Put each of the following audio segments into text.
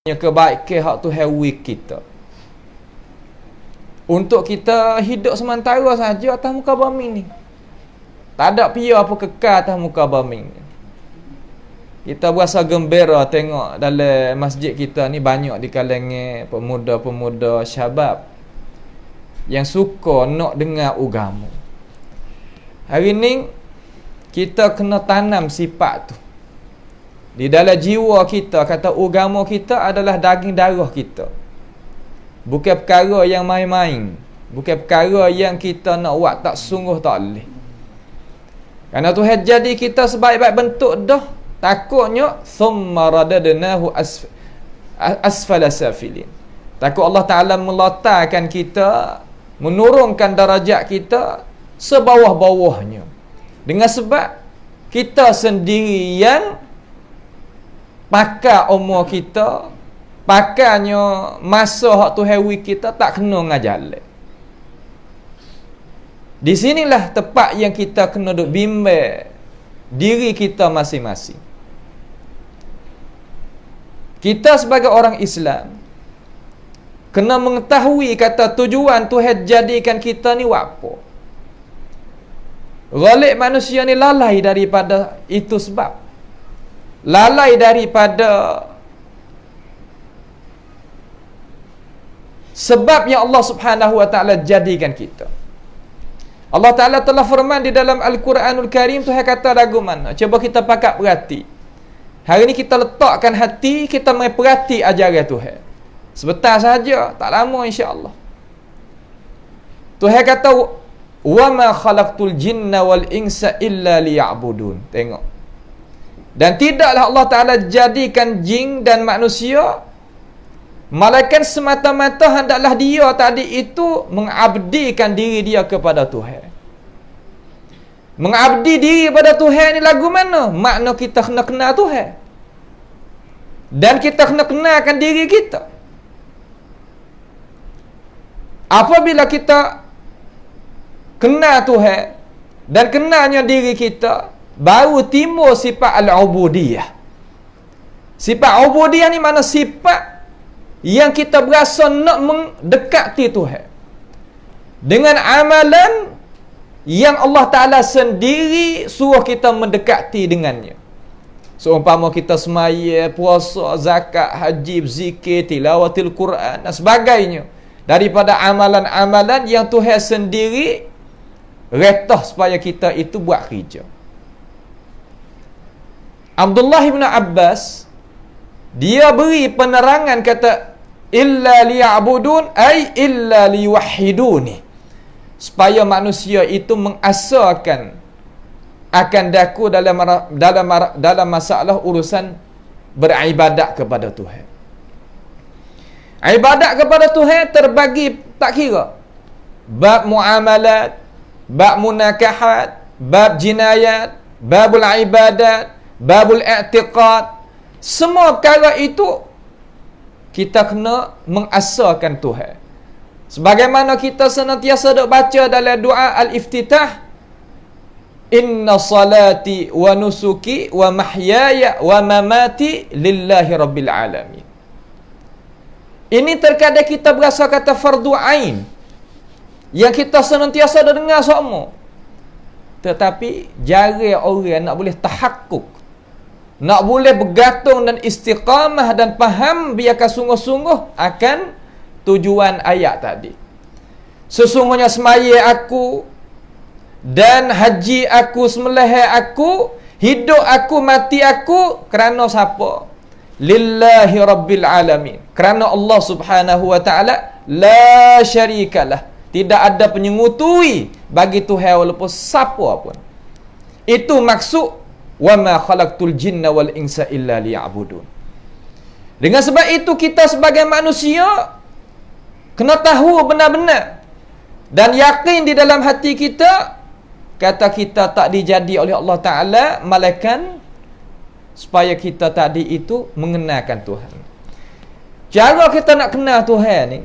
kebaikan hak Tuhan beri kita untuk kita hidup sementara saja atas muka bumi ni. Tak ada pia apa kekal atas muka bumi ni. Kita berasa gembira tengok dalam masjid kita ni banyak di kalangan pemuda-pemuda syabab yang suka nak dengar agama. Hari ni kita kena tanam sifat tu di dalam jiwa kita. Kata agama kita adalah daging darah kita, bukan perkara yang main-main, bukan perkara yang kita nak buat tak sungguh tak boleh. Kerana Tuhan jadi kita sebaik-baik bentuk dah, takutnya thumma radadnahu asfala safilin. Takut Allah Ta'ala meletakkan kita, menurunkan darajat kita sebawah-bawahnya, dengan sebab kita sendiri yang pakar umur kita, pakarnya masa hak Tuhan beri kita tak kena ngajalan. Di sinilah tempat yang kita kena duk bimbang diri kita masing-masing. Kita sebagai orang Islam kena mengetahui kata tujuan Tuhan jadikan kita ni apa. Ghalib manusia ni lalai daripada itu sebab. Lalai daripada sebab yang Allah Subhanahu Wa Ta'ala jadikan kita. Allah Ta'ala telah firman di dalam Al-Quranul Karim, Tuhan kata lagu mana? Cuba kita pakat perhati. Hari ni kita letakkan hati, kita mai perhati ajaran Tuhan. Sebentar saja, tak lama insya-Allah. Tuhan kata, "Wa ma khalaqtul jinna wal insa illa liya'budun." Tengok. Dan tidaklah Allah Ta'ala jadikan jin dan manusia malaikat semata-mata hendaklah dia tadi itu mengabdikan diri dia kepada Tuhan. Mengabdi diri kepada Tuhan ni lagu mana? Makna kita kena kenal Tuhan. Dan kita kena kenalkan diri kita. Apabila kita kenal Tuhan dan kenalnya diri kita, baru timbul sifat al-ubudiyah. Sifat ubudiyah ni mana? Sifat yang kita berasa nak mendekati Tuhan dengan amalan yang Allah Ta'ala sendiri suruh kita mendekati dengannya. Seumpama kita semaya, puasa, zakat, haji, zikir, tilawatil Quran dan sebagainya, daripada amalan-amalan yang Tuhan sendiri retah supaya kita itu buat kerja. Abdullah bin Abbas dia beri penerangan kata illa liya'budun ay illa liwahhiduni, supaya manusia itu mengasahkan akan daku dalam masalah urusan beribadat kepada Tuhan. Ibadat kepada Tuhan terbagi tak kira bab muamalat, bab munakahat, bab jinayat, babul ibadat, babul i'tiqad. Semua perkara itu kita kena mengasahkan Tuhan. Sebagaimana kita senantiasa duk baca dalam doa al-iftitah, inna salati wa nusuki wa mahyaya wa mamati lillahi rabbil alamin. Ini terkadang kita berasa kata fardu ain yang kita senantiasa dah dengar semua. Tetapi jarang orang nak boleh tahakkuk, nak boleh bergantung dan istiqamah dan faham biarkan sungguh-sungguh akan tujuan ayat tadi. Sesungguhnya semaya aku dan haji aku, sembelih aku, hidup aku, mati aku kerana siapa? Lillahi rabbil alamin. Kerana Allah Subhanahu Wa Ta'ala la syarikalah. Tidak ada penyengutui bagi Tuhan walaupun siapa pun. Itu maksud wa ma khalaqtul jinna wal insa illa liya'budun. Dengan sebab itu kita sebagai manusia kena tahu benar-benar dan yakin di dalam hati kita, kata kita tak dijadi oleh Allah Ta'ala malaikat supaya kita tadi itu mengenalkan Tuhan. Cara kita nak kenal Tuhan ni,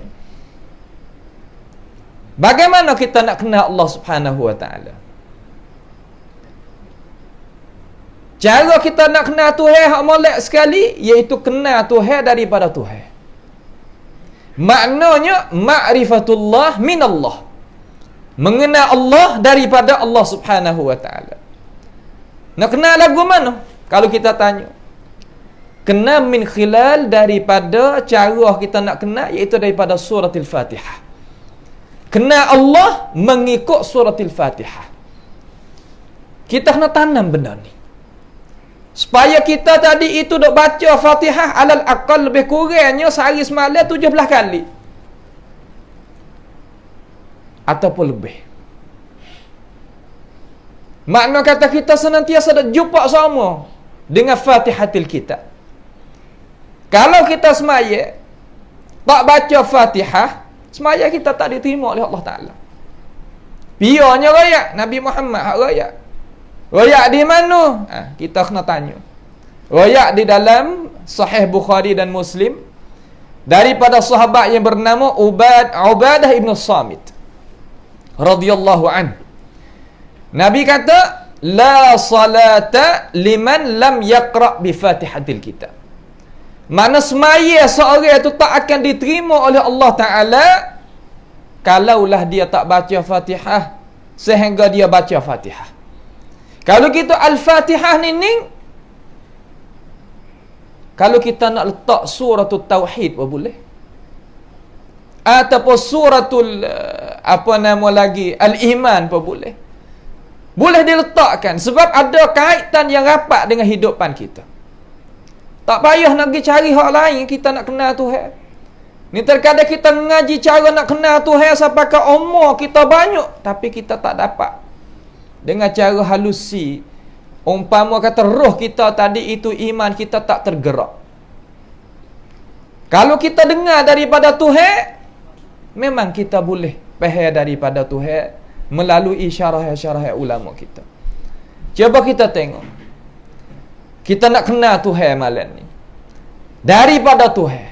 bagaimana kita nak kenal Allah Subhanahu Wa Ta'ala? Cara kita nak kenal Tuhan hak molek sekali, iaitu kenal Tuhan daripada Tuhan. Maknanya ma'rifatullah minallah. Mengenal Allah daripada Allah Subhanahu wa taala. Nak kenal lagu mana? Kalau kita tanya. Kenal min khilal daripada cara kita nak kenal, iaitu daripada surah Al-Fatihah. Kenal Allah mengikut surah Al-Fatihah. Kita kena tanam benda ni. Supaya kita tadi itu dok baca Fatihah alal aqal lebih kurangnya sehari semalam 17 kali. Ataupun lebih. Makna kata kita senantiasa dak jumpa sama dengan Fatihatil Kitab. Kalau kita semaya tak baca Fatihah, semaya kita tak diterima oleh Allah Taala. Pianya royak Nabi Muhammad hak royak. Royak di mana? Kita kena tanya. Royak di dalam Sahih Bukhari dan Muslim daripada sahabat yang bernama Ubadah ibn Samit radhiyallahu an. Nabi kata, la salata liman lam yaqra bi Fatihatil Kitab. Mana semaya seorang itu tak akan diterima oleh Allah Ta'ala kalaulah dia tak baca Fatihah sehingga dia baca Fatihah. Kalau kita Al-Fatihah ni kalau kita nak letak suratul Tauhid pun boleh. Ataupun suratul Al-Iman pun boleh. Boleh diletakkan sebab ada kaitan yang rapat dengan hidupan kita. Tak payah nak pergi cari hak lain kita nak kenal Tuhan. Ni terkadang kita ngaji cara nak kenal Tuhan sampai ke umur kita banyak tapi kita tak dapat. Dengan cara halusi. Umpama kata roh kita tadi itu iman kita tak tergerak. Kalau kita dengar daripada Tuhan, memang kita boleh faham daripada Tuhan melalui syarah-syarah ulama kita. Cuba kita tengok. Kita nak kenal Tuhan malam ni. Daripada Tuhan.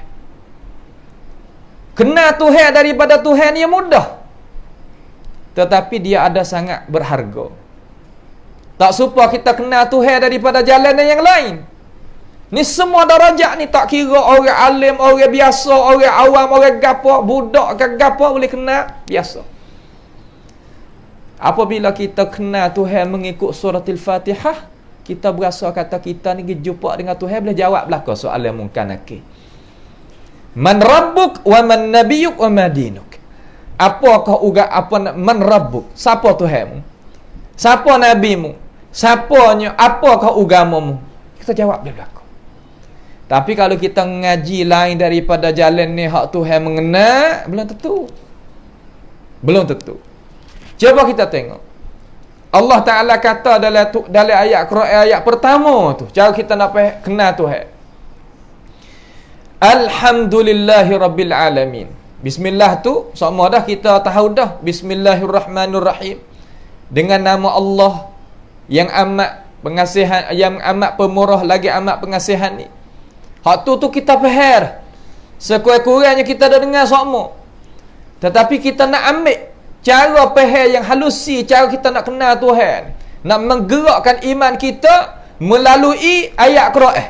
Kenal Tuhan daripada Tuhan ni mudah. Tetapi dia ada sangat berharga. Tak serupa kita kenal Tuhan daripada jalan yang lain. Ni semua darajat ni tak kira orang alim, orang biasa, orang awam, orang gapo, budak ke gapo boleh kenal biasa. Apabila kita kenal Tuhan mengikut surah Al-Fatihah, kita berasa kata kita ni jumpa dengan Tuhan boleh jawab belaka soalan mungkin nakir. Man rabbuk wa man nabiyuk wa ma dinuk. Apakah man rabbuk? Siapa Tuhanmu? Siapa nabimu? Siapanya? Apakah agamamu? Kita jawab dia belaka. Tapi kalau kita ngaji lain daripada jalan ni hak Tuhan mengenal, belum tentu. Belum tentu. Cuba kita tengok. Allah Ta'ala kata dalam ayat Quran ayat pertama tu, cara kita nak kenal Tuhan. Alhamdulillahi Rabbil Alamin. Bismillah tu sama dah kita tahu dah. Bismillahirrahmanirrahim. Dengan nama Allah yang amat pengasihan, yang amat pemurah lagi amat pengasihan ni. Hak tu kita faham. Sekurang-kurangnya kita dah dengar semua. Tetapi kita nak ambil cara faham yang halusi, cara kita nak kenal Tuhan, nak menggerakkan iman kita melalui ayat Quran.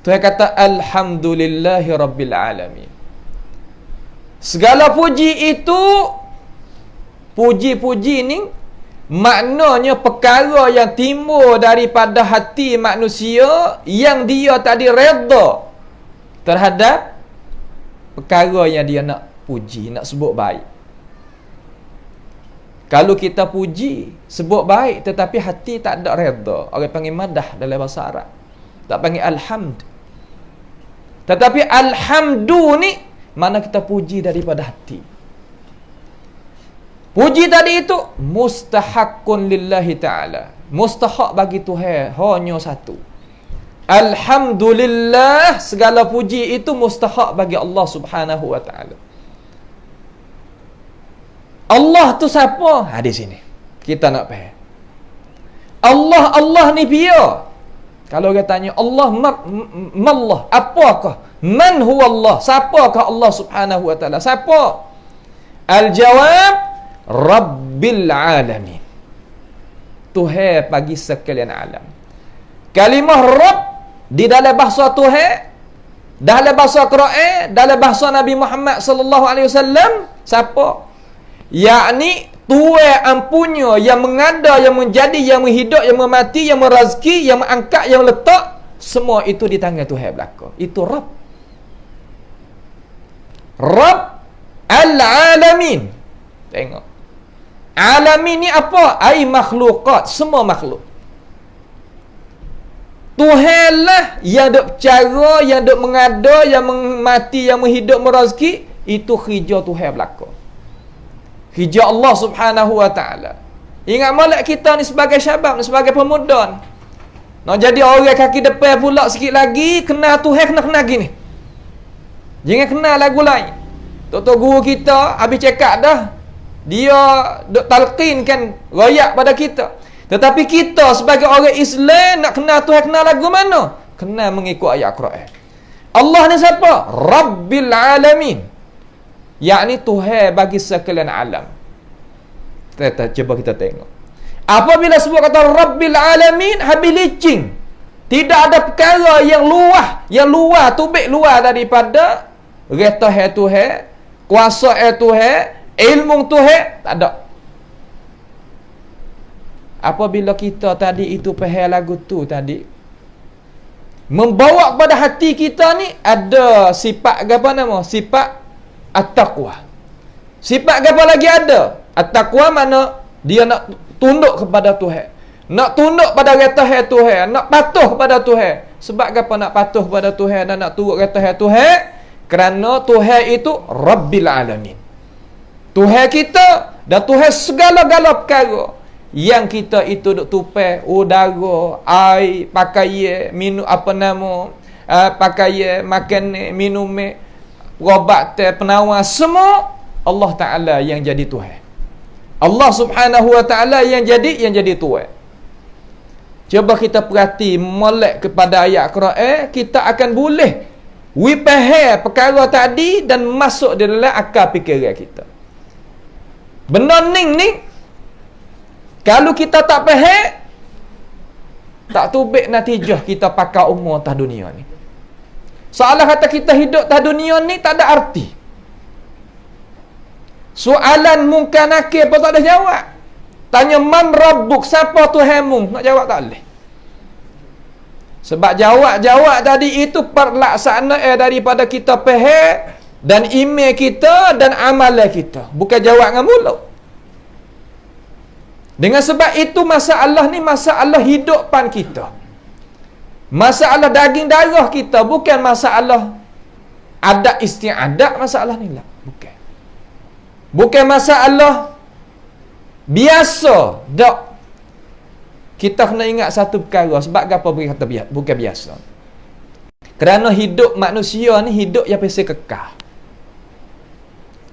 Tuhan kata Alhamdulillahi Rabbil Alamin. Segala puji itu, puji-puji ni maknanya perkara yang timbul daripada hati manusia yang dia tadi redha terhadap perkara yang dia nak puji, nak sebut baik. Kalau kita puji, sebut baik tetapi hati tak ada redha, orang panggil madah dalam bahasa Arab. Tak panggil alhamd. Tetapi alhamdu ni mana kita puji daripada hati. Puji tadi itu mustahaqqun lillahi ta'ala. Mustahak bagi Tuhan hanya satu. Alhamdulillah, segala puji itu mustahak bagi Allah Subhanahu wa ta'ala. Allah tu siapa? Di sini kita nak faham. Allah ni dia. Kalau dia tanya Allah mallah, apakah? Man huwa Allah? Siapakah Allah Subhanahu wa ta'ala? Siapa? Al-jawab Rabbil Alamin. Tuhan bagi sekalian alam. Kalimah Rabb di dalam bahasa Tuhan, dalam bahasa Quran, dalam bahasa Nabi Muhammad sallallahu alaihi wasallam, siapa? Yakni Tuhan ampunya, yang mengada, yang menjadi, yang menghidup, yang memati, yang merazki, yang mengangkat, yang letak, semua itu di tangan Tuhan belaka. Itu Rabb. Rabb al-alamin. Tengok. Alamin ni apa? Ai makhluqat, semua makhluk. Tuhan lah yang duk cara, yang duk mengada, yang mati, yang menghidup, merazki, itu kerja Tuhan belaka. Kerja Allah Subhanahu wa taala. Ingat molek kita ni sebagai syabab, ni sebagai pemuda ni. Nak jadi orang kaki depan pula sikit lagi, kenal Tuhan, kena gini. Jangan kenal lagu lain. Tok guru kita habis cakap dah, dia duk talqinkan royak pada kita. Tetapi kita sebagai orang Islam nak kenal Tuhan, kenal lagu mana? Kenal mengikut ayat Quran. Allah ni siapa? Rabbil alamin. Yakni Tuhan bagi sekalian alam. Cuba kita tengok. Apabila sebut kata Rabbil alamin, habis licin. Tidak ada perkara yang luar, tubik luar daripada retah Tuhan, kuasa Tuhan, ilmu Tuhan, tak ada. Apabila kita tadi itu faham lagu tu tadi, membawa kepada hati kita ni ada sifat apa nama? Sifat at-taqwa. Sifat apa lagi ada? At-taqwa mana dia nak tunduk kepada Tuhan. Nak tunduk pada retah Tuhan, nak patuh kepada Tuhan. Sebab apa nak patuh kepada Tuhan dan nak turut retah Tuhan? Kerana Tuhan itu Rabbil alamin. Tuhan kita dan Tuhan segala-gala perkara. Yang kita itu duk tupai udara, air, pakaian, minum apa nama, pakaian, makan, minum, ubat, penawar, semua Allah Taala yang jadi Tuhan. Allah Subhanahu wa taala yang jadi Tuhan. Cuba kita perhati molek kepada ayat Quran, kita akan boleh faham perkara tadi dan masuk di dalam akal fikiran kita. Benar ni kalau kita tak faham, tak tubik natijah kita pakai umur atas dunia ni. Soalan kata kita hidup atas dunia ni tak ada arti. Soalan mungkar nakir pun tak ada jawab. Tanya man rabbuk, siapa Tuhanmu? Nak jawab tak boleh. Sebab jawab tadi itu perlaksanaan daripada kita faham dan iman kita dan amalan kita. Bukan jawab dengan mulut. Dengan sebab itu masalah ni masalah hidupan kita. Masalah daging darah kita, bukan masalah adat istiadat masalah ni lah. Bukan. Bukan masalah biasa. Tak. Kita kena ingat satu perkara. Sebab apa beri kata bukan biasa? Kerana hidup manusia ni hidup yang pasti kekal.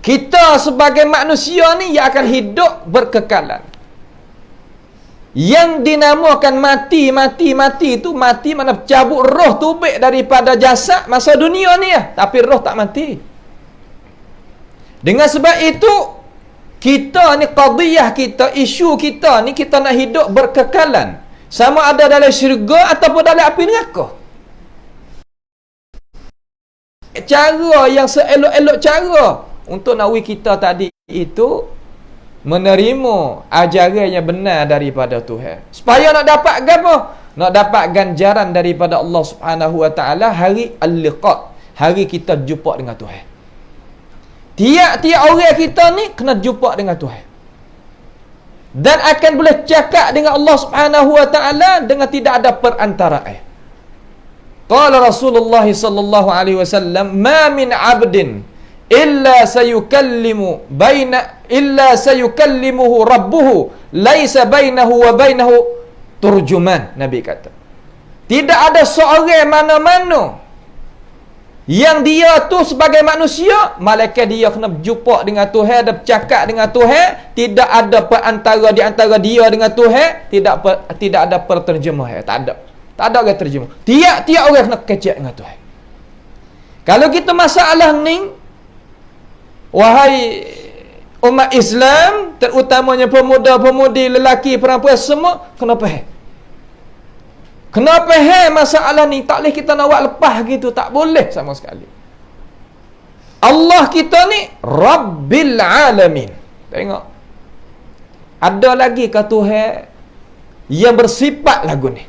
Kita sebagai manusia ni yang akan hidup berkekalan. Yang dinamakan mati itu mati mana cabut roh tubik daripada jasad masa dunia ni ya. Tapi roh tak mati. Dengan sebab itu kita ni qadiyah kita, isu kita ni kita nak hidup berkekalan. Sama ada dalam syurga ataupun dalam api neraka. Cara yang seelok-elok cara untuk nawi kita tadi itu menerima ajaran yang benar daripada Tuhan. Supaya nak dapat apa? Nak dapat ganjaran daripada Allah Subhanahu wa taala hari al-liqa, hari kita jumpa dengan Tuhan. Tiap-tiap orang kita ni kena jumpa dengan Tuhan. Dan akan boleh cakap dengan Allah Subhanahu wa taala dengan tidak ada perantaraan. Qala Rasulullah sallallahu alaihi wasallam, "Ma min 'abdin illa sayukallimuhu rabbuhu laisa bainahu wa bainahu turjuman." Nabi kata, tidak ada seorang mana-mana yang dia tu sebagai manusia, malaikat dia kena berjumpa dengan Tuhan, ada bercakap dengan Tuhan, tidak ada perantara di antara dia dengan Tuhan, tidak ada perterjemah, tak ada orang terjemah. Tiap-tiap orang kena kecek dengan Tuhan. Kalau kita masalah ni, wahai umat Islam, terutamanya pemuda-pemudi, lelaki, perempuan, semua kena faham. Kenapa masalah ni tak boleh kita nak buat lepas gitu, tak boleh sama sekali. Allah kita ni Rabbil Alamin. Tengok. Ada lagi ke Tuhan yang bersifat lagu ni?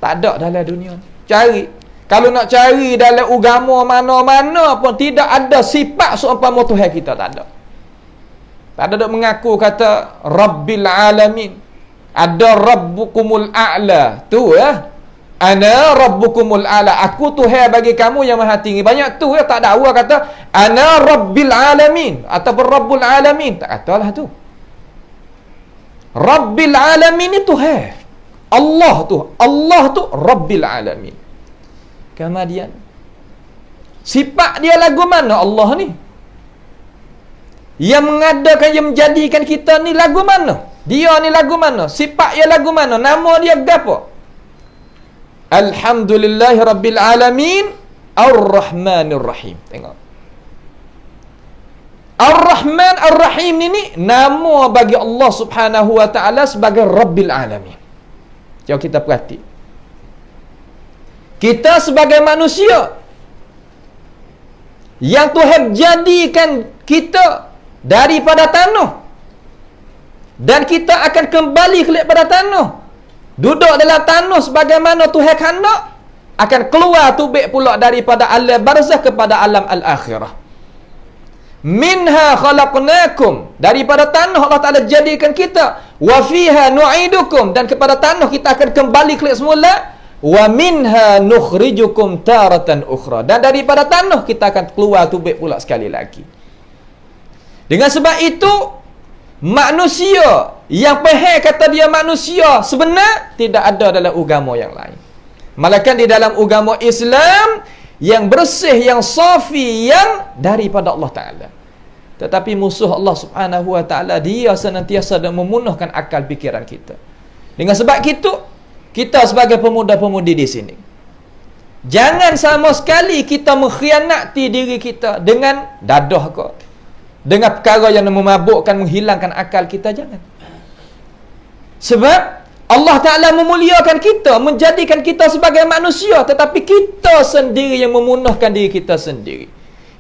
Tak ada dalam dunia ni. Cari. Kalau nak cari dalam agama mana-mana pun tidak ada sifat seumpama Tuhan kita, tak ada. Tak ada dok mengaku kata Rabbil Alamin. Ada Rabbukumul A'la. Tu ya. Ana Rabbukumul A'la. Aku Tuhan bagi kamu yang maha tinggi. Banyak tu ya, tak ada orang kata Ana Rabbil Alamin ataupun Rabbul Alamin. Tak katalah tu. Rabbil Alamin itu Tuhan. Allah tu Rabbil Alamin. Kemudian sifat dia lagu mana Allah ni? Yang mengadakan, yang menjadikan kita ni lagu mana? Dia ni lagu mana? Sifat dia lagu mana? Nama dia gapo? Alhamdulillahi Rabbil Alamin Ar-Rahmanir Rahim. Tengok. Ar-Rahman Ar-Rahim ni nama bagi Allah Subhanahu wa taala sebagai Rabbil Alamin. Jom kita perhati. Kita sebagai manusia yang Tuhan jadikan kita daripada tanah, dan kita akan kembali kepada tanah, duduk dalam tanah sebagaimana Tuhan khendak, akan keluar tubik pula daripada alam barzakh kepada alam al-akhirah. Minha khalaqnakum, daripada tanah Allah Ta'ala jadikan kita, wa fiha nu'idukum, dan kepada tanah kita akan kembali ke semula, wa minha nukhrijukum taratan ukhra, dan daripada tanah kita akan keluar tubik pula sekali lagi. Dengan sebab itu manusia yang peheh kata dia manusia sebenar tidak ada dalam agama yang lain, malaikat di dalam agama Islam yang bersih, yang safi, yang daripada Allah Ta'ala. Tetapi musuh Allah Subhanahu wa Ta'ala dia senantiasa memunahkan akal fikiran kita. Dengan sebab itu kita sebagai pemuda-pemudi di sini, jangan sama sekali kita mengkhianati diri kita dengan dadah ke, dengan perkara yang memabukkan, menghilangkan akal kita. Jangan. Sebab Allah Ta'ala memuliakan kita, menjadikan kita sebagai manusia, tetapi kita sendiri yang memunahkan diri kita sendiri.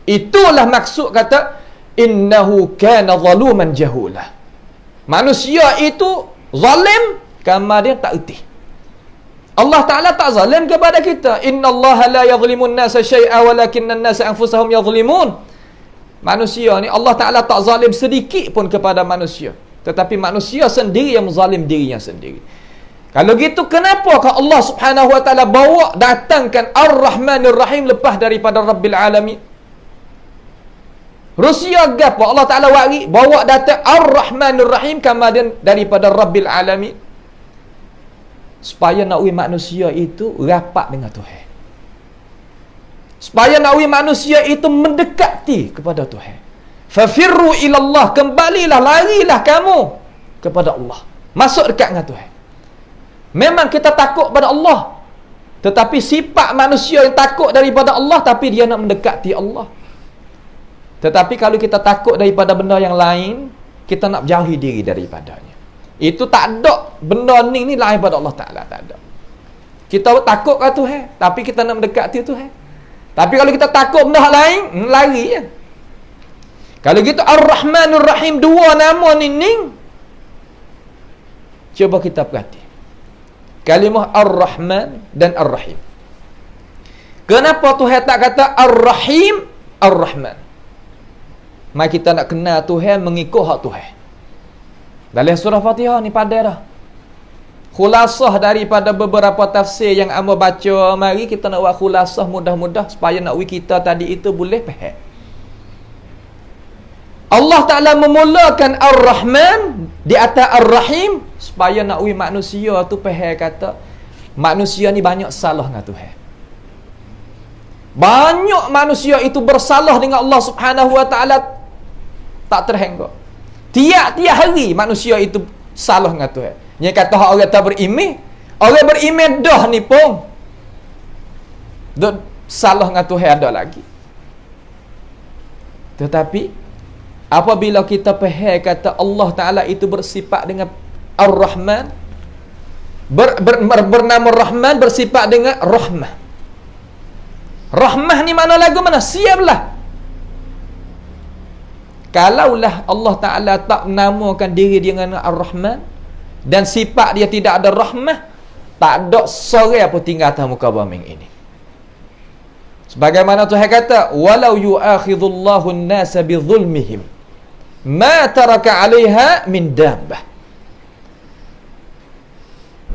Itulah maksud kata innahu kana zaluman jahula. Manusia itu zalim kerana dia tak erti. Allah Ta'ala tak zalim kepada kita. Innallaha la yazlimun nasa syai'a walakinnan nasa anfusahum yazlimun. Manusia ni Allah Ta'ala tak zalim sedikit pun kepada manusia, tetapi manusia sendiri yang menzalim dirinya sendiri. Kalau gitu, kenapakah Allah Subhanahu wa Ta'ala bawa datangkan Ar-Rahmanir Rahim lepas daripada Rabbil Alamin? Rusia gapo Allah Ta'ala bawa datang Ar-Rahmanir Rahim kemudian daripada Rabbil Alamin, supaya nak manusia itu rapat dengan Tuhan, supaya nak manusia itu mendekati kepada Tuhan. Fafirru ilallah, kembalilah, larilah kamu kepada Allah, masuk dekat dengan Tuhan. Memang kita takut pada Allah, tetapi sifat manusia yang takut daripada Allah, tapi dia nak mendekati Allah. Tetapi kalau kita takut daripada benda yang lain, kita nak jauhi diri daripadanya. Itu tak ada benda ni lain pada Allah Ta'ala, tak ada. Kita takut ke Tuhan, tapi kita nak mendekati Tuhan. Tapi kalau kita takut benda lain, lari je. Kalau gitu Ar-Rahmanur Rahim, dua nama ni, cuba kita perhati kalimah Ar-Rahman dan Ar-Rahim. Kenapa Tuhan tak kata Ar-Rahim, Ar-Rahman? Mari kita nak kenal Tuhan mengikut hak Tuhan. Dalam surah Fatihah ni pada dah khulasah daripada beberapa tafsir yang amba baca. Mari kita nak buat khulasah mudah-mudah supaya nak kita tadi itu boleh faham. Allah Ta'ala memulakan Ar-Rahman di atas Ar-Rahim supaya nak manusia tu faham kata manusia ni banyak salah dengan Tuhan. Banyak manusia itu bersalah dengan Allah Subhanahu wa Ta'ala tak terhingga. Tiap-tiap hari manusia itu salah dengan Tuhan. Dia kata orang tak berimeh, orang berimeh dah ni pun salah dengan Tuhan ada lagi. Tetapi apabila kita faham kata Allah Ta'ala itu bersifat dengan Ar-Rahman, bernama Rahman, bersifat dengan rahmah. Rahmah ni mana lagu mana? Siaplah. Kalaulah Allah Ta'ala tak namakan diri dia dengan Ar-Rahman dan sifat dia tidak ada rahmah, tak ada seorang pun tinggal atas muka bumi ini. Sebagaimana Tuhan kata, walau yu'akhidullahu an-nasa bi zulmihim ma taraka 'alaiha min dabbah.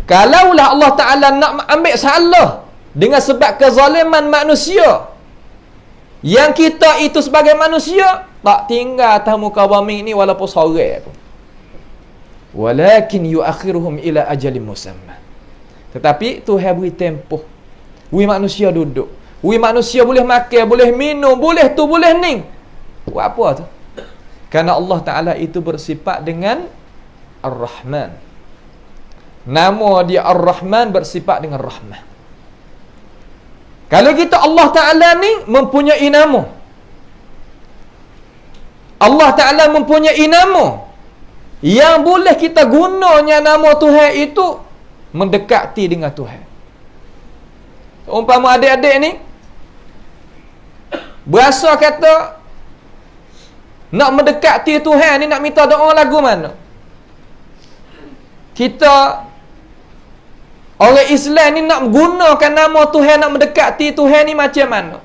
Kalaulah Allah Ta'ala nak ambil salah dengan sebab kezaliman manusia, yang kita itu sebagai manusia tak tinggal atas muka bumi ini walaupun seorang pun. Walakin yu'akhiruhum ila ajalin musamma. Tetapi Tuhan beri tempoh. We manusia duduk. We manusia boleh makan, boleh minum, boleh tu, boleh ni. Buat apa tu? Kerana Allah Ta'ala itu bersifat dengan Ar-Rahman. Nama dia Ar-Rahman bersifat dengan rahmah. Kalau kita Allah Ta'ala ni mempunyai nama, Allah Ta'ala mempunyai nama yang boleh kita gunanya nama Tuhan itu mendekati dengan Tuhan. Umpama adik-adik ni berasa kata nak mendekati Tuhan ni, nak minta doa lagu mana? Kita orang Islam ni nak gunakan nama Tuhan, nak mendekati Tuhan ni macam mana?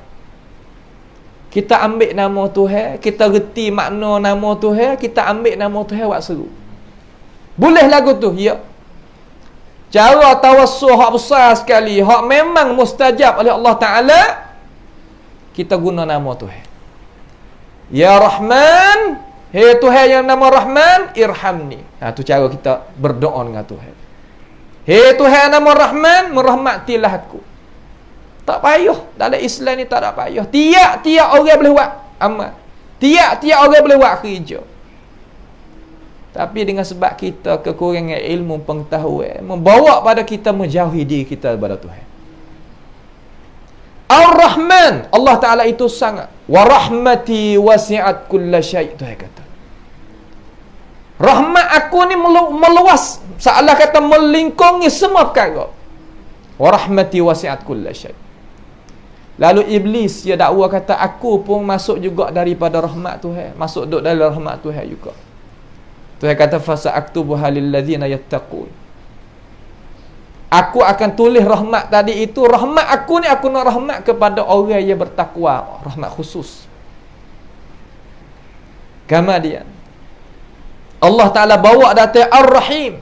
Kita ambil nama Tuhan, kita reti makna nama Tuhan, kita ambil nama Tuhan buat seru. Boleh lagu tu? Ya. Cara tawassul hak besar sekali, hak memang mustajab oleh Allah Ta'ala, kita guna nama Tuhan. Ya Rahman, hei Tuhan yang nama Rahman, irhamni. Tu cara kita berdoa dengan Tuhan. Hei Tuhan nama Rahman, merahmatilah aku. Tak payah. Dalam Islam ni tak ada payah. Tiap-tiap orang boleh buat amal. Tiap-tiap orang boleh buat kerja. Tapi dengan sebab kita kekurangan ilmu pengetahuan, membawa pada kita menjauhi diri kita daripada Tuhan. Ar-Rahman, Allah Ta'ala itu sangat. Wa rahmati wasi'at kulla syai', Tuhan kata. Rahmat aku ni meluas. Seolah kata melingkungi semua perkara. Wa rahmati wasi'at kulla syai'. Lalu Iblis dia dakwa kata, aku pun masuk juga daripada rahmat Tuhan. Masuk duduk dalam rahmat Tuhan juga. Tuhan kata, fasa'aktubuha lilladzina yattaqun. Aku akan tulis rahmat tadi itu. Rahmat aku ni, aku nak rahmat kepada orang yang bertakwa. Rahmat khusus. Kemudian Allah Ta'ala bawa datang Ar-Rahim.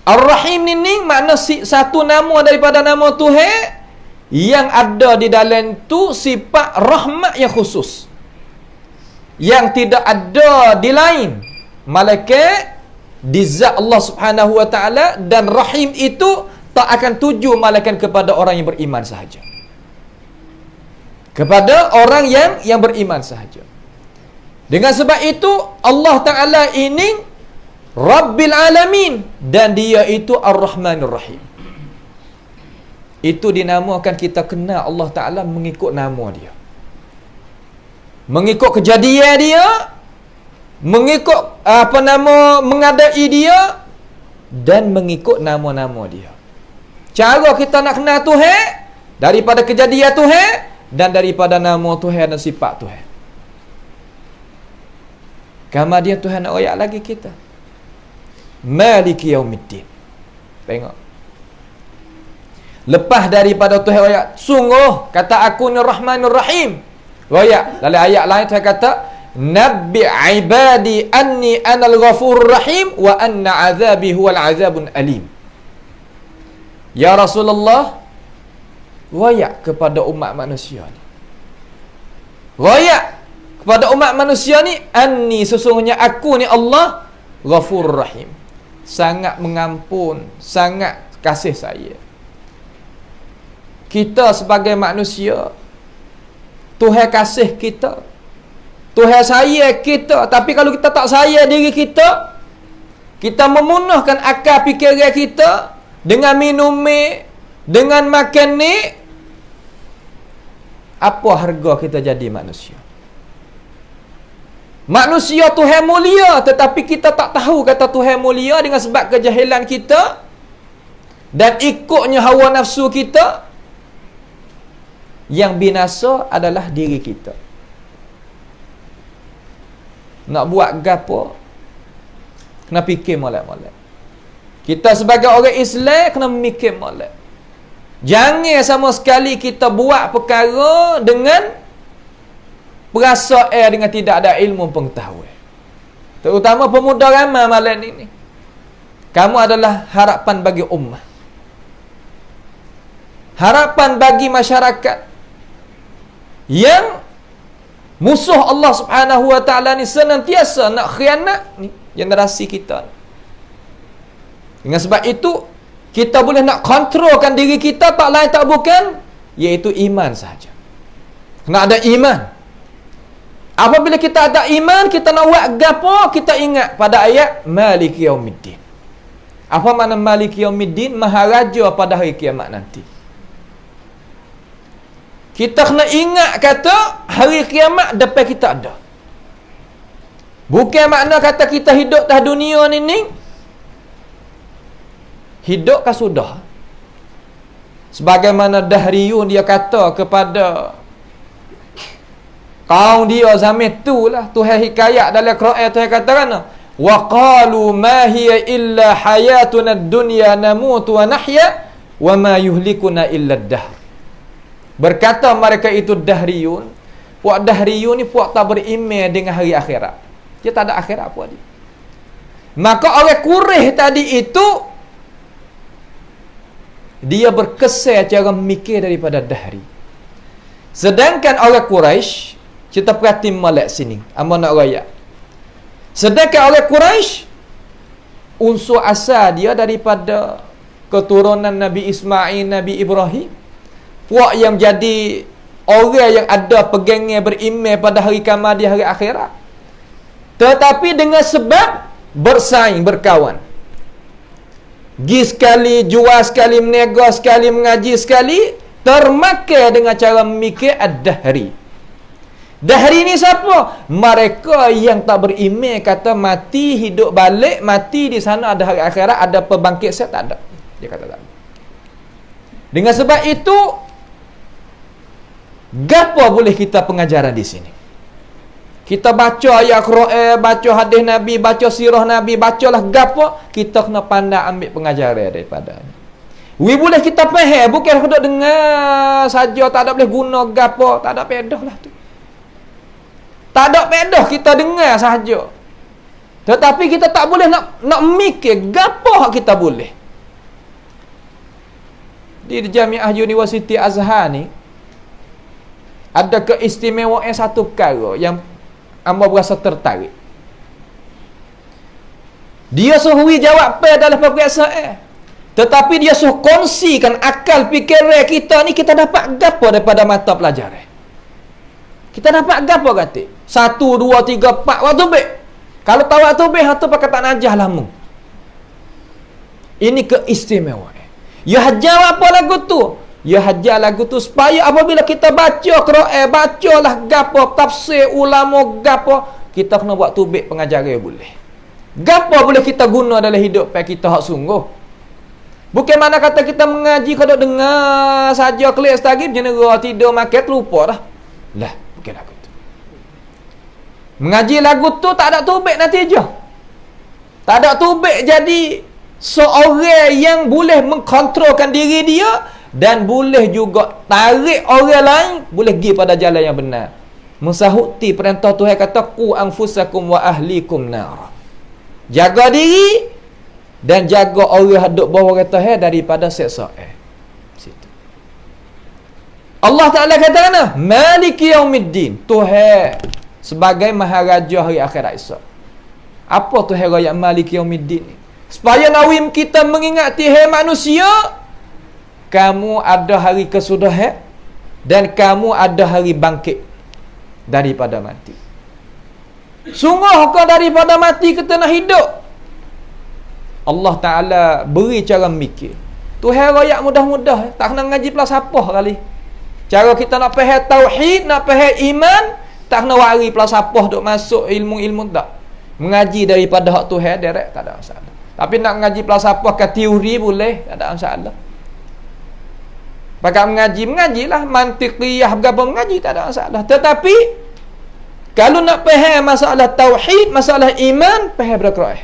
Ar-Rahim ni makna satu nama daripada nama Tuhan yang ada di dalam tu sifat rahmat yang khusus, yang tidak ada di lain malaikat di zat Allah Subhanahu wa Ta'ala. Dan Rahim itu tak akan tuju malaikat kepada orang yang beriman sahaja, kepada orang yang beriman sahaja. Dengan sebab itu Allah Ta'ala ini Rabbil Alamin, dan dia itu Ar-Rahmanir Rahim. Itu dinamakan, kita kenal Allah Ta'ala mengikut nama dia, mengikut kejadian dia, mengikut mengadai dia, dan mengikut nama-nama dia. Cara kita nak kenal Tuhan daripada kejadian Tuhan dan daripada nama Tuhan dan sifat Tuhan. Kemudian Tuhan nak ayat lagi kita, Maliki Yaumiddin. Tengok, lepas daripada Tuhan ayat, sungguh kata aku ni Rahmanur Rahim. Ayat dalam ayat lain Tuhan kata, Nabbi ibadi anni anal ghafurur rahim wa anna azabi huwal azabun alim. Ya Rasulullah, wayak kepada umat manusia ni, wayak kepada umat manusia ni, anni sesungguhnya aku ni Allah Ghafurur Rahim, sangat mengampun, sangat kasih sayang. Kita sebagai manusia, Tuhan kasih kita, Tuhan sayang kita. Tapi kalau kita tak sayang diri kita, kita memunahkan akal fikiran kita dengan minum ni, dengan makan ni, apa harga kita jadi manusia? Manusia Tuhan mulia, tetapi kita tak tahu kata Tuhan mulia dengan sebab kejahilan kita. dan ikutnya hawa nafsu kita, yang binasa adalah diri kita. Nak buat gapo, kena fikir molek-molek. Kita sebagai orang Islam kena mikir molek. Jangan sama sekali kita buat perkara dengan perasaan, dengan tidak ada ilmu pengetahuan. Terutama pemuda ramai malam ini. Kamu adalah harapan bagi ummah, harapan bagi masyarakat yang musuh Allah Subhanahu wa taala ni senantiasa nak khianat ni generasi kita. Dengan sebab itu kita boleh nak kontrolkan diri kita, tak lain tak bukan iaitu iman sahaja. Kena ada iman. Apabila kita ada iman, kita nak buat gapo, kita ingat pada ayat Maliki Yaumiddin. Apa makna Maliki Yaumiddin? Maharaja pada hari kiamat nanti. Kita kena ingat kata hari kiamat depan kita ada. Bukan makna kata kita hidup dah dunia ni hidup kan sudah. Sebagaimana Dahriyun dia kata kepada kaum dia zaman tu lah, Tuhan hikayat dalam Quran, Tuhan katakan wa qalu ma hiya illa hayatuna dunya namutu wa nahya wa ma yuhlikuna illa ad-dahr. Berkata mereka itu Dahriyun. Puak Dahriyun ni puak tak beriman dengan hari akhirat. Dia tak ada akhirat puak dia. Maka orang Quraisy tadi itu dia berkesan cara mikir daripada Dahri. Sedangkan orang Quraisy, kita perhati molek sini, amal nak raya. Sedangkan orang Quraisy unsur asal dia daripada keturunan Nabi Ismail, Nabi Ibrahim. Puak yang jadi orang yang ada pegangnya beriman pada hari kiamat di hari akhirat. Tetapi dengan sebab bersaing, berkawan, gi sekali, jual sekali, menega sekali, mengaji sekali, termakan dengan cara memikir ad-Dahri. Dahri ni siapa? Mereka yang tak beriman, kata mati hidup balik, mati di sana ada hari akhirat, ada pembangkit, saya tak ada. Dia kata tak ada. Dengan sebab itu, gapo boleh kita pengajaran di sini? Kita baca ayat Quran, baca hadis Nabi, baca sirah Nabi, bacalah gapo, kita kena pandai ambil pengajaran daripada ni. Boleh kita faham, bukan kita dengar saja, tak ada boleh guna gapo, tak ada pedah lah tu. Tak ada pedah, kita dengar saja. Tetapi kita tak boleh nak mikir gapo kita boleh. Di Jamiah Universiti Azhar ni ada keistimewaan satu perkara yang amba berasa tertarik. Dia suruh jawab apa dalam peperiksaan, tetapi dia suruh kongsikan akal fikiran kita ni, kita dapat gapo daripada mata pelajaran. Kita dapat gapo kata? 1, 2, 3, 4 waktu baik. Kalau tahu waktu baik, hatu pakai tak najah lama. Ini keistimewaan. Ya hajar apa lagu tu? Ya hajar lagu tu supaya apabila kita baca Quran, bacalah gapo tafsir ulama gapo, kita kena buat tubik pengajaran boleh. Gapo boleh kita guna dalam hidup kita hak sungguh. Bukan mana kata kita mengaji kalau dengar saja kelik setagih jenera tidur makan lupa dah. Lah, bukan lagu tu. Mengaji lagu tu tak ada tubik natijah. Tak ada tubik jadi seorang yang boleh mengkontrolkan diri dia dan boleh juga tarik orang lain boleh pergi pada jalan yang benar. Mensahuti perintah Tuhan kata qu anfusakum wa ahlikum nar. Jaga diri dan jaga orang hadap bawah kata daripada seksa. Situ. Allah Taala kata mana? Maliki Yaumiddin. Tuhan sebagai maharaja hari akhirat esok. Apa Tuhan raya Maliki Yaumiddin ni? Supaya nawim kita mengingati hai manusia, kamu ada hari kesudahan dan kamu ada hari bangkit daripada mati. Sungguh kau daripada mati kita nak hidup. Allah Ta'ala beri cara mikir. Tuhan rakyat mudah-mudah, tak kena ngaji plus apa kali. Cara kita nak faham tauhid, nak faham iman, tak kena wari plus apa duk masuk ilmu-ilmu tak. Mengaji daripada hak Tuhan direct tak ada masalah. Tapi nak mengaji falsafah ke teori boleh, tak ada masalah. Pakai mengajilah mantiqiyah berapa mengaji, tak ada masalah. Tetapi kalau nak faham masalah tauhid, masalah iman, faham Al-Quran.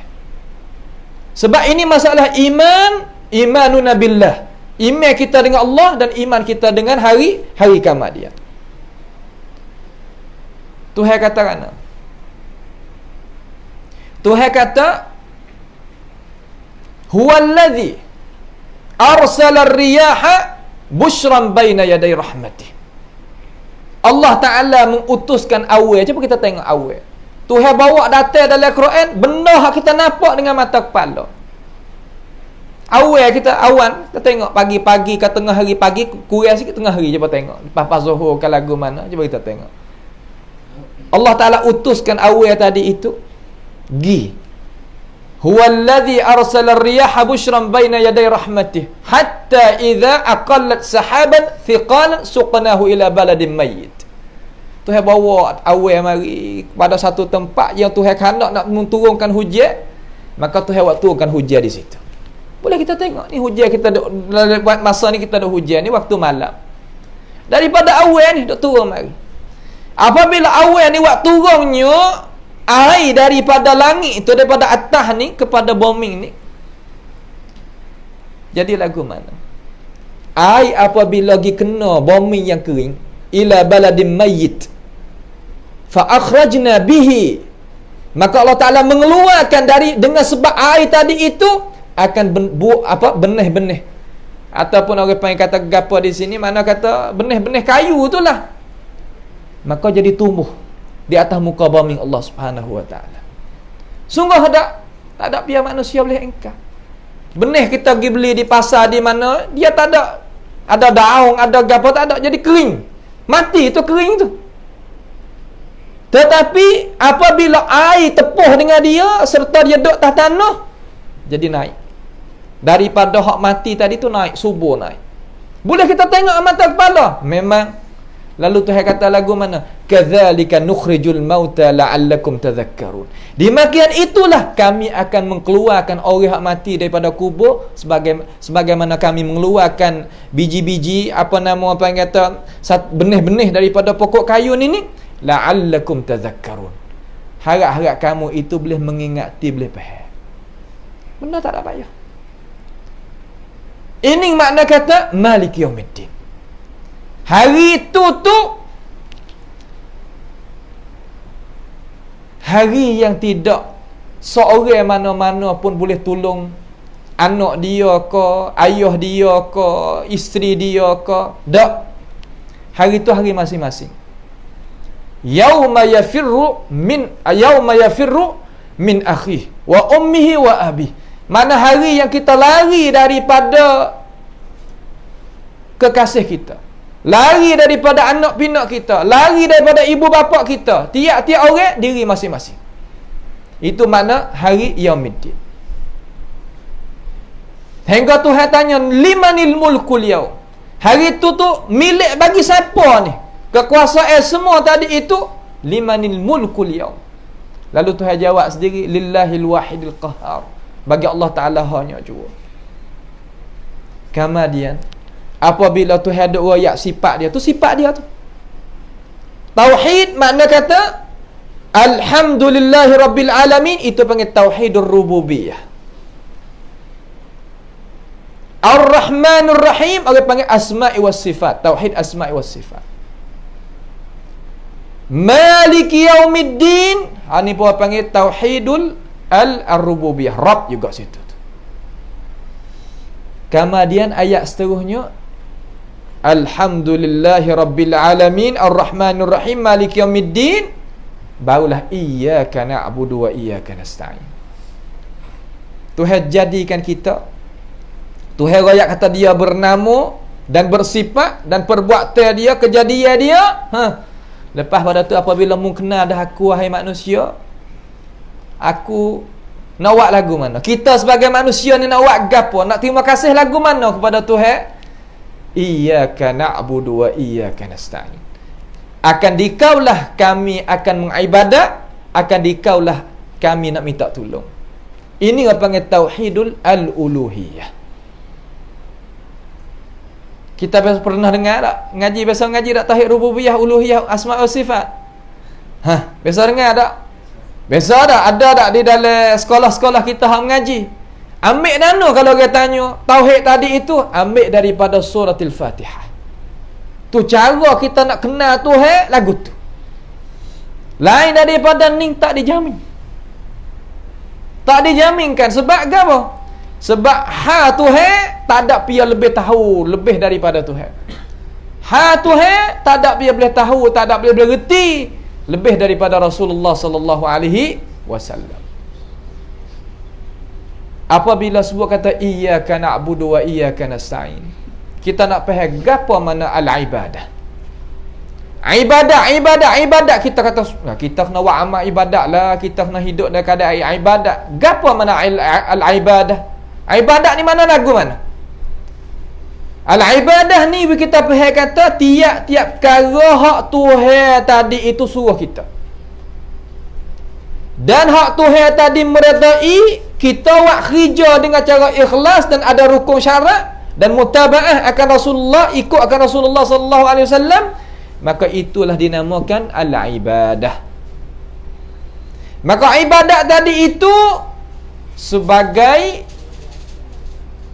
Sebab ini masalah iman, imanuna billah. Iman kita dengan Allah dan iman kita dengan hari kiamat dia. Tuhan kata mana? Tuhan kata huwallazi arsala ar-riyaha bushran baina yaday rahmatih. Allah Ta'ala mengutuskan awal. Cuba kita tengok awal. Tuhan bawa data dalam Quran, benda yang kita nampak dengan mata kepala. Awal kita awan, kita tengok pagi-pagi ke tengah hari, pagi kurang sikit tengah hari, cuba tengok. Lepas zuhur ke lagu mana, cuba kita tengok. Allah Ta'ala utuskan awal tadi itu gi. Huwallazi arsala ar-riyaha bushran baina yaday rahmatih hatta idza aqallat sahaban thiqalan suqnahu ila baladin mayyit. Tuhan bawa awal mari pada satu tempat yang Tuhan hendak nak menurunkan hujan, maka Tuhan buat turunkan hujan di situ. Boleh kita tengok ni hujan kita buat masa ni kita ada hujan ni waktu malam. Daripada awal ni dok turun mari. Apabila awal ni waktu turunnya air daripada langit itu, daripada atas ni kepada bumi ni, jadi lagu mana? Air apabila lagi kena bumi yang kering, ila baladin mayyit fa akhrajna bihi, maka Allah Ta'ala mengeluarkan dari, dengan sebab air tadi itu akan benih-benih, ataupun orang panggil kata gapo di sini, mana kata benih-benih kayu itulah, maka jadi tumbuh di atas muka bumi Allah Subhanahu wa taala. Sungguh tak ada pihak manusia boleh engkau. Benih kita pergi beli di pasar di mana dia tak ada daun, ada gapo tak ada, jadi kering. Mati itu kering tu. Tetapi apabila air tepuh dengan dia serta dia duduk atas tanah, jadi naik. Daripada hak mati tadi tu naik, subur naik. Boleh kita tengok mata kepala? Memang. Lalu Tuhan kata lagu mana? Kadzalika nukhrijul mauta la'allakum tadhakkarun. Demikian itulah kami akan mengeluarkan orang yang mati daripada kubur, sebagaimana kami mengeluarkan biji-biji apa yang kata benih-benih daripada pokok kayu ni la'allakum tadhakkarun. Harap-harap kamu itu boleh mengingati, boleh faham. Benda tak ada payah. Ini makna kata Maliki Yaumiddin. Hari itu tu hari yang tidak seorang mana-mana pun boleh tolong anak dia ke, ayah dia ke, isteri dia ke. Tak. Hari itu hari masing-masing. Yauma yafirru min akhihi wa ummihi wa abihi. Mana hari yang kita lari daripada kekasih kita, lari daripada anak pinak kita, lari daripada ibu bapa kita, tiap-tiap orang diri masing-masing. Itu makna hari Yaumiddin. Hingga Tuhan tanya, limanil mulkul yaum. Hari itu tu milik bagi siapa ni? Kekuasaan semua tadi itu limanil mulkul yaum. Lalu Tuhan jawab sendiri, lillahil wahidil qahhar. Bagi Allah Ta'ala hanya jua. Kemudian apabila Tuhan ada royak sifat dia tu, sifat dia tu tauhid, makna kata alhamdulillahi rabbil alamin, itu panggil tauhidur rububiyah. Ar-Rahmanur Rahim, orang panggil asma'i was sifat, tauhid asma'i was sifat. Maliki Yaumiddin, ini pun panggil tauhidul al-rububiyah, Rabb juga situ. Kemudian ayat seterusnya, alhamdulillahi rabbil alamin ar-rahmanir rahim maliki yaumiddin, barulah iyyaka na'budu wa iyyaka nasta'in. Tuhan jadikan kita, Tuhan royak kata dia bernama dan bersifat dan perbuatan dia, kejadian dia. Lepas pada tu apabila mu kenal dah aku, wahai manusia, aku nak buat lagu mana? Kita sebagai manusia ni nak buat gapo? Nak terima kasih lagu mana kepada Tuhan? Iyyaka na'budu wa iyyaka nasta'in. Akan dikaulah kami akan mengibadat, akan dikaulah kami nak minta tolong. Ini apa panggil tauhidul al-uluhiyah. Kita pernah dengar tak? Ngaji biasa ngaji tak tauhid rububiyah, uluhiyah, asma wa sifat? Biasa dengar tak? Biasa tak? Ada tak di dalam sekolah-sekolah kita hang mengaji? Ambil dana kalau dia tanya tauhid tadi itu, ambil daripada suratul Fatihah. Tu cara kita nak kenal Tuhan lagu tu. Lain daripada ni tak dijamin. Tak dijaminkan sebab apa? Sebab Tuhan tak ada pia lebih tahu lebih daripada Tuhan. Tuhan tak ada pia boleh tahu, tak ada pia boleh reti lebih daripada Rasulullah sallallahu alaihi wasallam. Apabila sebut kata iyyaka na'budu wa iyyaka nasta'in, kita nak faham gapo mana al-ibadah. Ibadat kita kata kita kena buat amal ibadat lah, kita kena hidup dalam keadaan ibadat. Gapo mana al-ibadah? Ibadat ni mana lagu mana? Al-ibadah ni kita faham kata tiap-tiap perkara hak Tuhan tadi itu suruh kita. Dan hak Tuhan tadi meredai kita buat kerja dengan cara ikhlas dan ada rukun syarat dan mutabaah akan Rasulullah, ikut akan Rasulullah sallallahu alaihi wasallam, maka itulah dinamakan al-ibadah. Maka ibadat tadi itu sebagai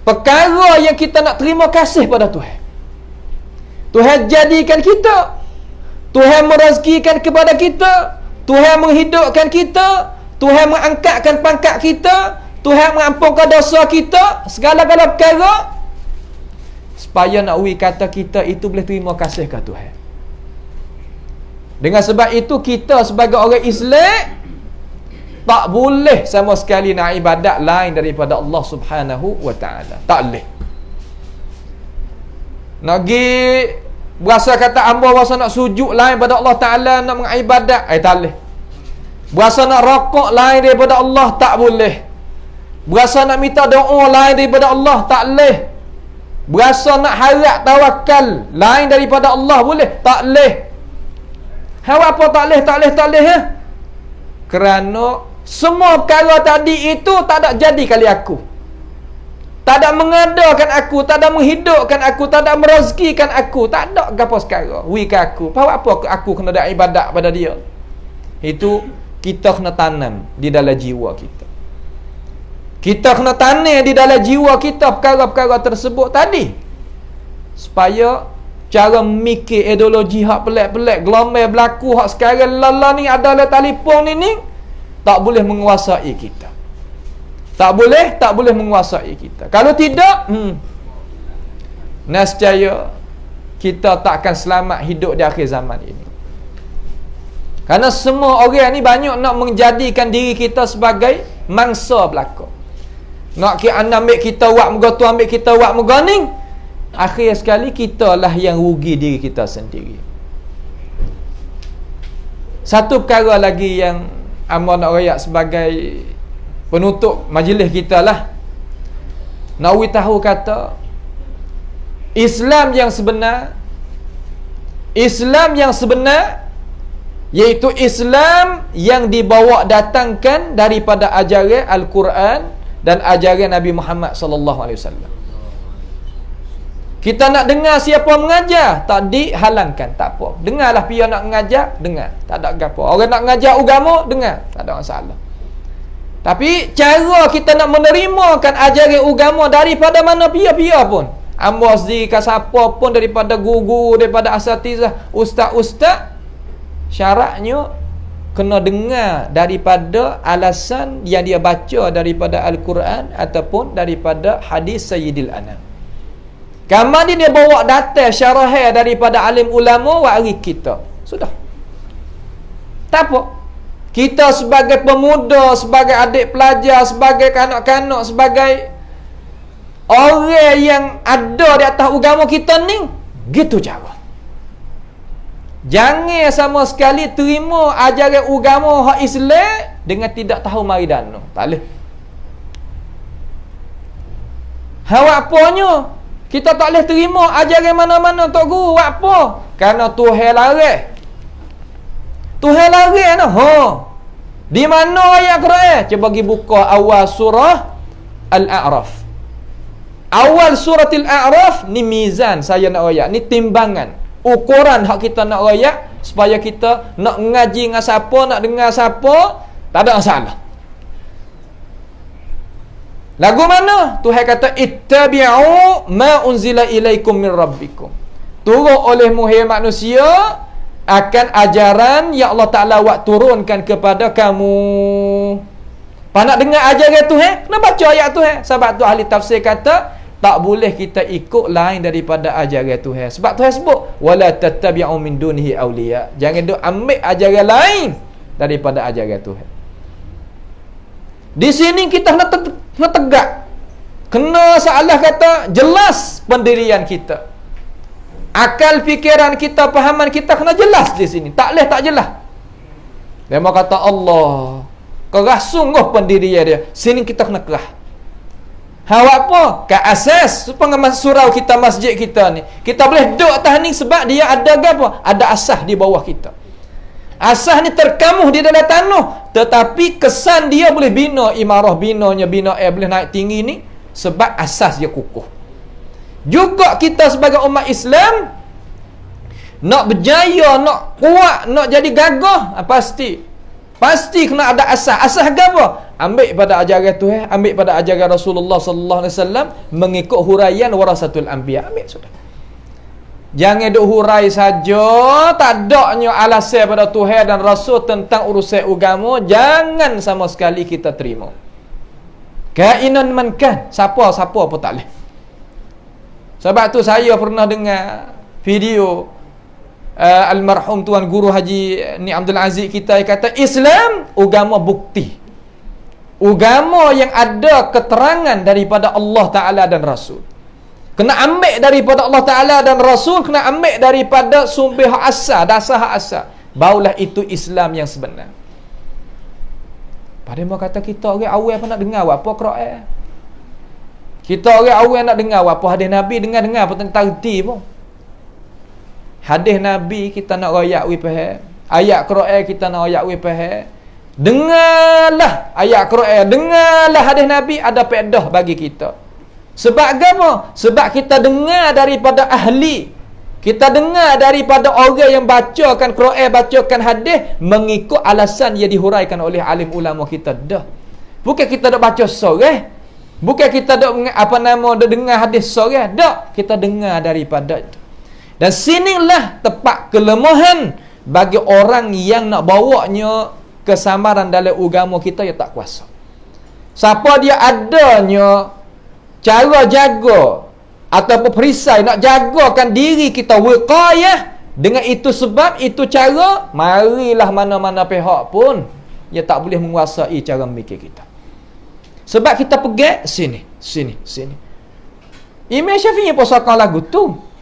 perkara yang kita nak terima kasih pada Tuhan. Tuhan jadikan kita, Tuhan merezekikan kepada kita, Tuhan menghidupkan kita, Tuhan mengangkatkan pangkat kita, Tuhan mengampunkan dosa kita, segala-gala perkara supaya nak kata kita itu boleh terima kasih ke Tuhan. Dengan sebab itu kita sebagai orang Islam tak boleh sama sekali nak ibadat lain daripada Allah Subhanahu wa taala. Tak boleh. Nak pergi berasa kata hamba berasa nak sujud lain daripada Allah taala, nak mengibadat, tak boleh. Berasa nak rokok lain daripada Allah, tak boleh. Berasa nak minta doa lain daripada Allah, tak boleh. Berasa nak harap tawakal lain daripada Allah, boleh? Tak boleh. Apa tak boleh ya? Kerana semua perkara tadi itu tak ada jadi kali aku. Tak ada mengadakan aku, tak ada menghidupkan aku, tak ada merezekikan aku, tak ada gapo sekarang. Ke aku. Apa aku kena ada ibadat pada dia? Itu kita kena tanam di dalam jiwa kita. Kita kena tanam di dalam jiwa kita perkara-perkara tersebut tadi. Supaya cara mikir ideologi hak pelik-pelik, gelombang berlaku hak sekarang lala ni adalah telefon ni tak boleh menguasai kita. Tak boleh menguasai kita. Kalau tidak, nescaya kita tak akan selamat hidup di akhir zaman ini. Kerana semua orang ni banyak nak menjadikan diri kita sebagai mangsa belaka. Nak ambil kita buat muka tu, ambil kita buat muka ni. Akhir sekali kita lah yang rugi diri kita sendiri. Satu perkara lagi yang amba nak rayak sebagai penutup majlis kita lah. Nak tahu kata Islam yang sebenar iaitu Islam yang dibawa datangkan daripada ajaran Al-Quran dan ajaran Nabi Muhammad sallallahu alaihi wasallam. Kita nak dengar siapa mengajar, tak dihalangkan, tak apa. Dengarlah pia nak mengajar, dengar. Tak ada apa. Orang nak mengajar agama, dengar. Tak ada masalah. Tapi cara kita nak menerimakan ajaran agama daripada mana pia-pia pun. Amba sendiri ke siapa pun, daripada guru, daripada asatizah, ustaz-ustaz, syaratnya kena dengar daripada alasan yang dia baca daripada Al-Quran ataupun daripada hadis Sayyidil Anam. Kamar dia bawa data syarah daripada alim ulama wari kita. Sudah. Tak apa. Kita sebagai pemuda, sebagai adik pelajar, sebagai kanak-kanak, sebagai orang yang ada di atas agama kita ni, gitu cara. Jangan sama sekali terima ajaran agama hak Islam dengan tidak tahu mari dana. Tak boleh. Apanya? Kita tak boleh terima ajaran mana-mana tok guru buat apa? Kerana Tuhan larang. Tuhan larang dah. Di mana ayat Quran? Cuba pergi buka awal surah Al-A'raf. Awal surah Al-A'raf ni mizan saya nak royak. Ni timbangan, ukuran hak kita nak royak supaya kita nak ngaji dengan siapa, nak dengar siapa, tak ada masalah. Lagu mana? Tuhan kata ittabi'u ma unzila ilaikum min rabbikum. Turun oleh muhir manusia akan ajaran yang Allah Ta'ala turunkan kepada kamu. Pak nak dengar ajaran Tuhan, kena baca ayat Tuhan. Sebab tu ahli tafsir kata tak boleh kita ikut lain daripada ajaran Tuhan. Sebab Tuhan sebut wala tattabi'u min dunihi awliya. Jangan duk ambil ajaran lain daripada ajaran Tuhan. Di sini kita kena tegak. Kena salah kata jelas pendirian kita. Akal fikiran kita, pahaman kita kena jelas di sini. Tak boleh tak jelas. Dia mau kata Allah kerah sungguh pendirian dia. Sini kita kena kerah. Hawak apa? Ke asas pengemas surau kita, masjid kita ni. Kita boleh duduk atas ni sebab dia ada apa? Ada asas di bawah kita. Asas ni terkamuh di dalam tanah, tetapi kesan dia boleh bina imarah, binanya bina boleh naik tinggi ni sebab asas dia kukuh. Juga kita sebagai umat Islam nak berjaya, nak kuat, nak jadi gagah, pasti kena ada asas. Asas apa? Ambil pada ajaran Tuhan, ambil pada ajaran Rasulullah sallallahu alaihi wasallam, mengikut huraian warasatul anbiya. Ambil sudah. Jangan duk hurai saja, tak adanya alasan pada Tuhan dan Rasul tentang urusan agama, jangan sama sekali kita terima. Kainan mankan, siapa pun tak boleh. Sebab tu saya pernah dengar video almarhum Tuan Guru Haji Ni Abdul Aziz kita, yang kata Islam agama bukti. Agama yang ada keterangan daripada Allah Ta'ala dan Rasul. Kena ambil daripada Allah Ta'ala dan Rasul, kena ambil daripada sumber hak asal, dasar hak asal. Barulah itu Islam yang sebenar. Pada mau kata kita orang awal apa nak dengar apa Quran. Kita orang awal nak dengar apa hadis Nabi, dengar apa tentang erti pun. Hadis Nabi kita nak royak we faham. Ayat Quran kita nak royak we faham. Dengarlah ayat Quran, dengarlah hadis Nabi, ada faedah bagi kita. Sebab apa? Sebab kita dengar daripada ahli, kita dengar daripada orang yang bacakan Quran, bacakan hadis mengikut alasan yang dihuraikan oleh alim ulama kita dah. Bukan kita dak baca sorang, bukan kita dak dengar hadis sorang, dak, kita dengar daripada itu. Dan sinilah tepat kelemahan bagi orang yang nak bawanya kesamaran dalam agama kita yang tak kuasa. Siapa dia adanya cara jaga ataupun perisai nak jagakan diri kita wiqayah, dengan itu sebab itu cara, marilah mana-mana pihak pun dia tak boleh menguasai cara memikir kita. Sebab kita pegang sini. Imam Syafi'i posakkan lagu tu.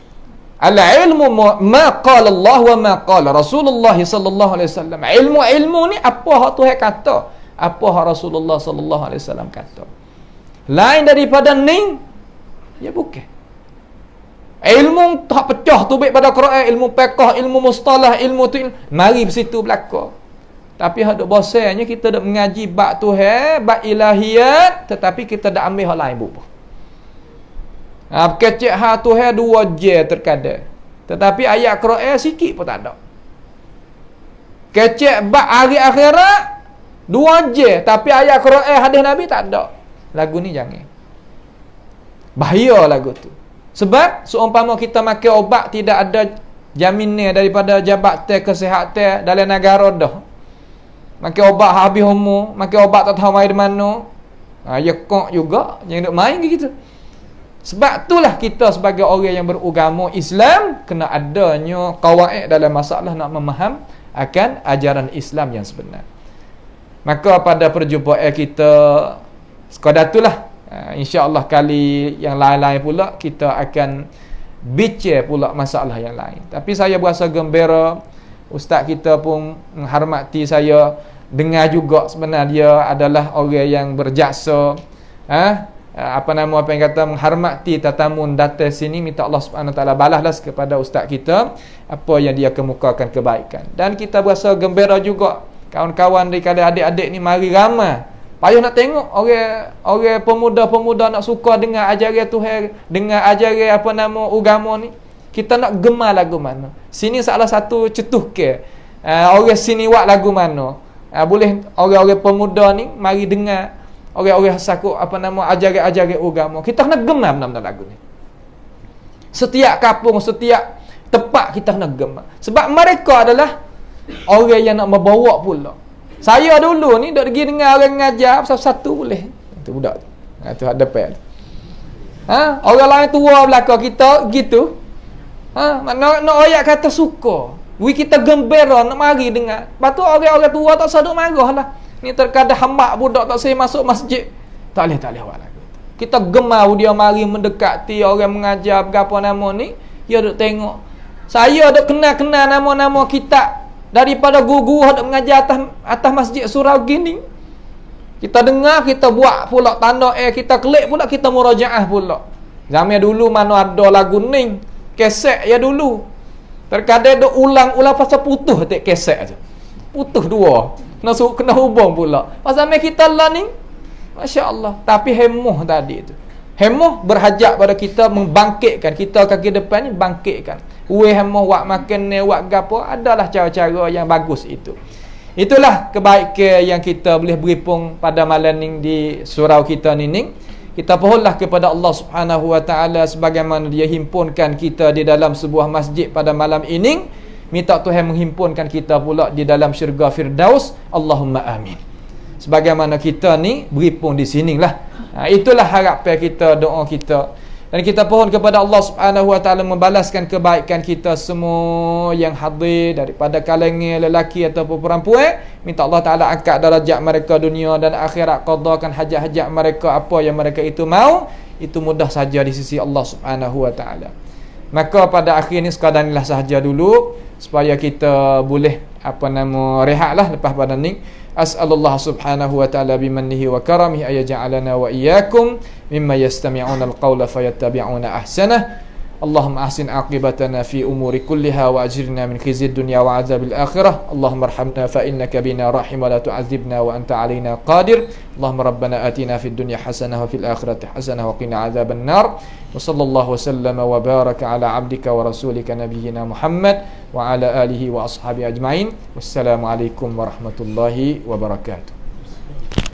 Al-ilmu ma qala Allah wa ma qala Rasulullah sallallahu alaihi wasallam. Ilmu ni apa hak Tuhan kata, apa hak Rasulullah sallallahu alaihi wasallam kata. Lain daripada ni, ya bukan. Ilmu tak pecah tu baik pada Quran, ilmu fiqh, ilmu mustalah, ilmu tu mari bersitu belaka. Tapi hak dok bosannya kita dak mengaji bab Tuhan, bab ilahiyat, tetapi kita dak ambil hal lain bupa. Kecek hak Tuhan 2 je terkadang. Tetapi ayat Quran sikit pun tak ada. Kecek bab hari akhirat 2 je, tapi ayat Quran hadis Nabi tak ada. Lagu ni jangan. Bahaya lagu tu. Sebab seumpama kita makan obat tidak ada jaminan daripada Jabatan Kesihatan dalam negara dah. Makan obat habis umur, makan obat tak tahu main di mana. Ya kok juga, jangan duk main gitu. Sebab itulah kita sebagai orang yang beragama Islam kena adanya qawaid dalam masalah nak memaham akan ajaran Islam yang sebenar. Maka pada perjumpaan kita sekadar itulah, insya-Allah kali yang lain-lain pula kita akan bincang pula masalah yang lain. Tapi saya berasa gembira ustaz kita pun menghormati saya, dengar juga sebenarnya dia adalah orang yang berjaksa, apa yang kata menghormati tetamun datang sini. Minta Allah Subhanahu taala balaslah kepada ustaz kita apa yang dia kemukakan kebaikan. Dan kita berasa gembira juga Kawan-kawan daripada adik-adik ni mari ramai. Payah nak tengok orang pemuda-pemuda nak suka dengar ajaran Tuhan, dengar ajaran apa nama agama ni. Kita nak gemar lagu mana. Sini salah satu cetuh ke. Orang sini buat lagu mana. Boleh orang-orang pemuda ni mari dengar orang-orang sakut apa nama ajaran-ajaran agama. Kita nak gemar benda-benda lagu ni. Setiap kampung, setiap tempat kita nak gemar. Sebab mereka adalah orang yang nak membawa pula. Saya dulu ni duk pergi dengar orang mengajar satu-satu boleh. Tu budak tu. Tu ada depan. Orang lain tua belakang kita gitu. Nak ayat kata suka. Kita gembira nak mari dengar. Lepas tu orang-orang tua tak saduk marah lah. Ni terkadang hambak budak tak saya masuk masjid. Tak boleh buat lagu. Kita gemar dia mari mendekati orang mengajar berapa nama ni. Dia duk tengok. Saya duk kenal-kenal nama-nama kitab daripada guru-guru duk mengajar atas masjid surau gini. Kita dengar, kita buat pula tanda kita klik pula, kita murajaah pula. Zaman dulu mana ada lagu ni, kesek ya dulu. Terkadang duk ulang-ulang pasal putus tak kesek aja. Putus dua. Kena hubung pula. Pasal kita lah ni, masya-Allah. Tapi hemoh tadi tu. Hemoh berhajat pada kita membangkitkan kita kaki depan ni, bangkitkan. Hemoh buat makan ni, buat gapo, adalah cara-cara yang bagus itu. Itulah kebaikan yang kita boleh beripung pada malam ni di surau kita ni. Kita pohonlah kepada Allah Subhanahu Wa Taala sebagaimana Dia himpunkan kita di dalam sebuah masjid pada malam ini. Minta Tuhan menghimpunkan kita pula di dalam syurga Firdaus. Allahumma amin. Sebagaimana kita ni beripung di sinilah. Itulah harapan kita, doa kita. Dan kita pohon kepada Allah Subhanahu Wa Taala membalaskan kebaikan kita semua yang hadir daripada kalangan lelaki ataupun perempuan. Minta Allah Taala angkat darjat mereka dunia dan akhirat, qadakan hajat-hajat mereka apa yang mereka itu mau, itu mudah saja di sisi Allah Subhanahu Wa Taala. Maka pada akhir ni sekadar inilah sahaja dulu supaya kita boleh rehatlah lepas pada ni. As'alullah subhanahu wa ta'ala bimannihi wa karamihi ayaja'alana wa iyyakum mimma yastami'una al-qawla fayattabi'una ahsanah. Allahumma ahsin aqibatana fi umuri kulliha wa ajirna min khizyid dunya wa azabil akhirah. Allahumma arhamna fa innaka bina rahim wa la tu'adzibna wa anta alaina qadir. Allahumma rabbana atina fid dunya hasanah wa fil akhirati hasanah wa qina azaban nar. Wa sallallahu wa sallama wa baraka ala abdika wa rasulika nabiyyina Muhammad wa ala alihi wa ashabihi ajma'in. Wassalamu alaikum warahmatullahi wabarakatuh.